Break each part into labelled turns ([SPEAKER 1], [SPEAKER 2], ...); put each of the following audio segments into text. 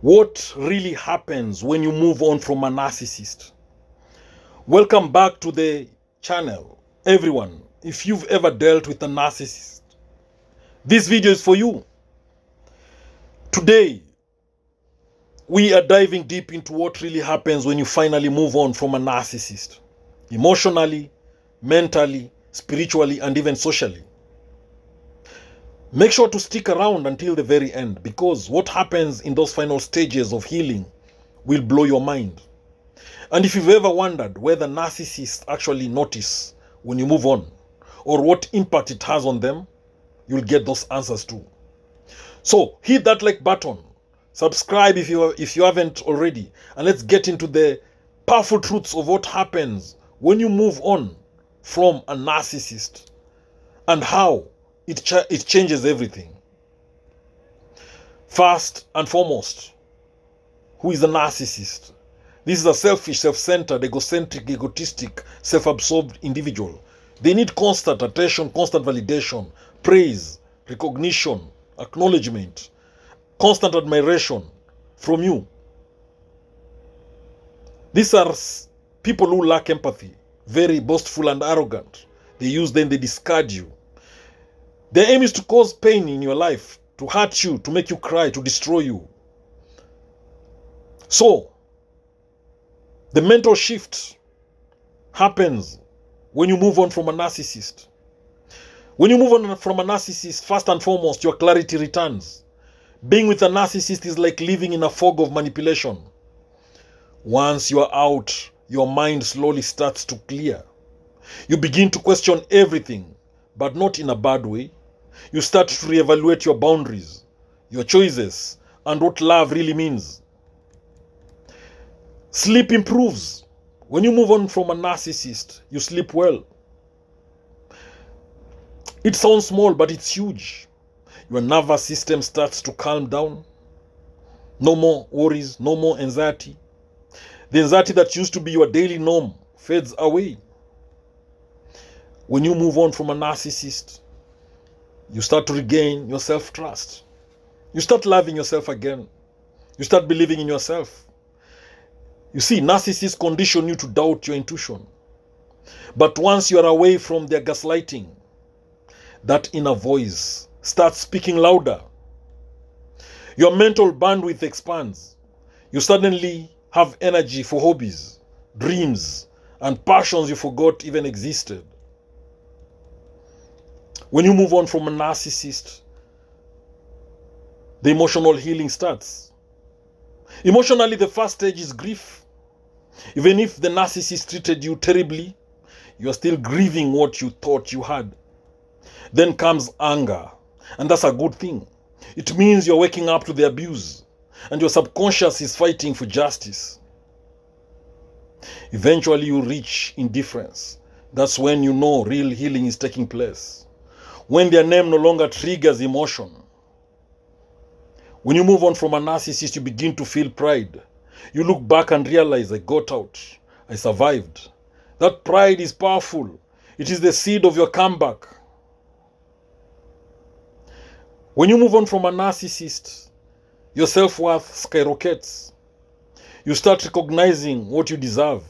[SPEAKER 1] What really happens when you move on from a narcissist? Welcome back to the channel, everyone. If you've ever dealt with a narcissist, this video is for you. Today, we are diving deep into what really happens when you finally move on from a narcissist, emotionally, mentally, spiritually, and even socially. Make sure to stick around until the very end, because what happens in those final stages of healing will blow your mind. And if you've ever wondered whether narcissists actually notice when you move on, or what impact it has on them, you'll get those answers too. So hit that like button, subscribe if you haven't already, and let's get into the powerful truths of what happens when you move on from a narcissist and how it changes everything. First and foremost, who is a narcissist? This is a selfish, self-centered, egocentric, egotistic, self-absorbed individual. They need constant attention, constant validation, praise, recognition, acknowledgement, constant admiration from you. These are people who lack empathy, very boastful and arrogant. They use them, they discard you. Their aim is to cause pain in your life, to hurt you, to make you cry, to destroy you. So, the mental shift happens when you move on from a narcissist. When you move on from a narcissist, first and foremost, your clarity returns. Being with a narcissist is like living in a fog of manipulation. Once you are out, your mind slowly starts to clear. You begin to question everything, but not in a bad way. You start to reevaluate your boundaries, your choices, and what love really means. Sleep improves. When you move on from a narcissist, you sleep well. It sounds small, but it's huge. Your nervous system starts to calm down. No more worries, no more anxiety. The anxiety that used to be your daily norm fades away. When you move on from a narcissist, you start to regain your self-trust. You start loving yourself again. You start believing in yourself. You see, narcissists condition you to doubt your intuition. But once you are away from their gaslighting, that inner voice starts speaking louder. Your mental bandwidth expands. You suddenly have energy for hobbies, dreams, and passions you forgot even existed. When you move on from a narcissist, the emotional healing starts. Emotionally, the first stage is grief. Even if the narcissist treated you terribly, you are still grieving what you thought you had. Then comes anger, and that's a good thing. It means you're waking up to the abuse, and your subconscious is fighting for justice. Eventually, you reach indifference. That's when you know real healing is taking place. When their name no longer triggers emotion. When you move on from a narcissist, you begin to feel pride. You look back and realize, I got out. I survived. That pride is powerful. It is the seed of your comeback. When you move on from a narcissist, your self-worth skyrockets. You start recognizing what you deserve.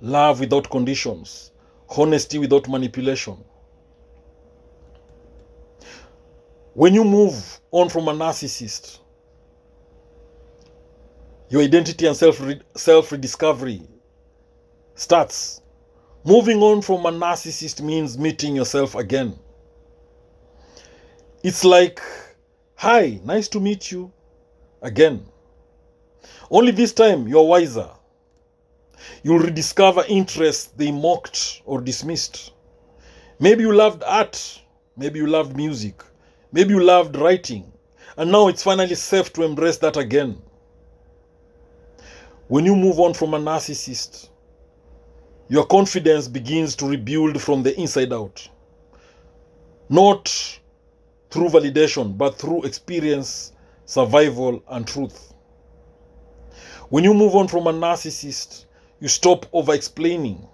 [SPEAKER 1] Love without conditions. Honesty without manipulation. When you move on from a narcissist, your identity and self-rediscovery starts. Moving on from a narcissist means meeting yourself again. It's like, hi, nice to meet you again. Only this time you're wiser. You'll rediscover interests they mocked or dismissed. Maybe you loved art. Maybe you loved music. Maybe you loved writing, and now it's finally safe to embrace that again. When you move on from a narcissist, your confidence begins to rebuild from the inside out. Not through validation, but through experience, survival, and truth. When you move on from a narcissist, you stop over-explaining.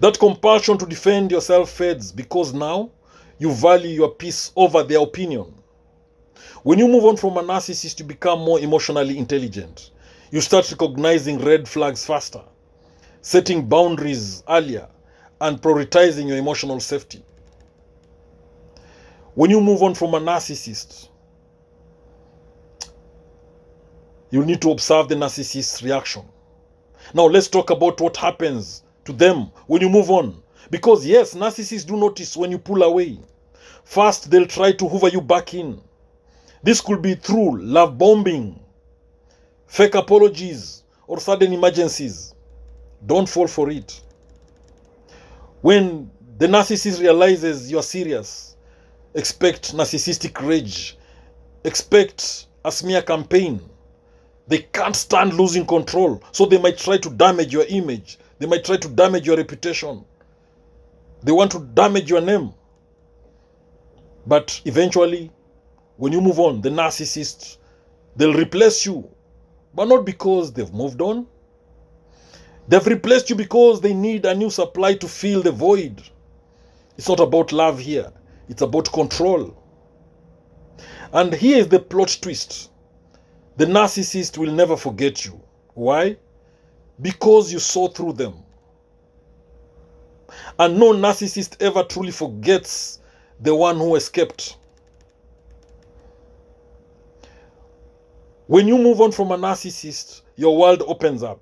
[SPEAKER 1] That compulsion to defend yourself fades because now you value your peace over their opinion. When you move on from a narcissist, you become more emotionally intelligent. You start recognizing red flags faster, setting boundaries earlier, and prioritizing your emotional safety. When you move on from a narcissist, you need to observe the narcissist's reaction. Now let's talk about what happens to them when you move on. Because yes, narcissists do notice when you pull away. First, they'll try to hoover you back in. This could be through love bombing, fake apologies, or sudden emergencies. Don't fall for it. When the narcissist realizes you're serious, expect narcissistic rage. Expect a smear campaign. They can't stand losing control, so they might try to damage your image. They might try to damage your reputation. They want to damage your name. But eventually, when you move on, the narcissists, they'll replace you. But not because they've moved on. They've replaced you because they need a new supply to fill the void. It's not about love here. It's about control. And here is the plot twist. The narcissist will never forget you. Why? Because you saw through them. And no narcissist ever truly forgets the one who escaped. When you move on from a narcissist, your world opens up.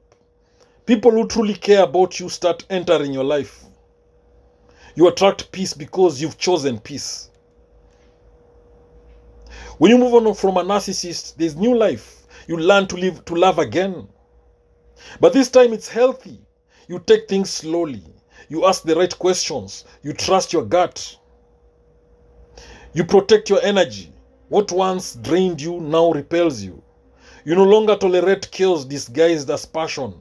[SPEAKER 1] People who truly care about you start entering your life. You attract peace because you've chosen peace. When you move on from a narcissist, there's new life. You learn to love again. But this time it's healthy. You take things slowly. You ask the right questions. You trust your gut. You protect your energy. What once drained you now repels you. You no longer tolerate chaos disguised as passion.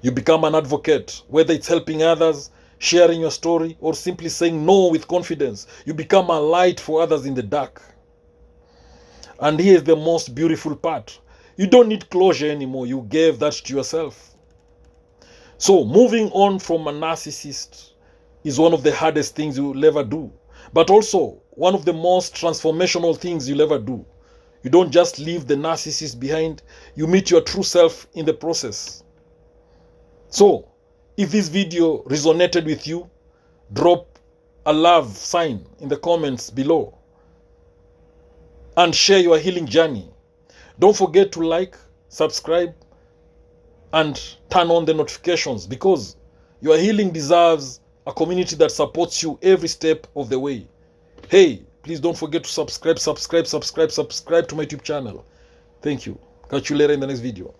[SPEAKER 1] You become an advocate, whether it's helping others, sharing your story, or simply saying no with confidence. You become a light for others in the dark. And here's the most beautiful part. You don't need closure anymore. You gave that to yourself. So moving on from a narcissist is one of the hardest things you'll ever do, but also one of the most transformational things you'll ever do. You don't just leave the narcissist behind. You meet your true self in the process. So, if this video resonated with you, drop a love sign in the comments below and share your healing journey. Don't forget to like, subscribe, and turn on the notifications because your healing deserves a community that supports you every step of the way. Hey, please don't forget to subscribe to my YouTube channel. Thank you. Catch you later in the next video.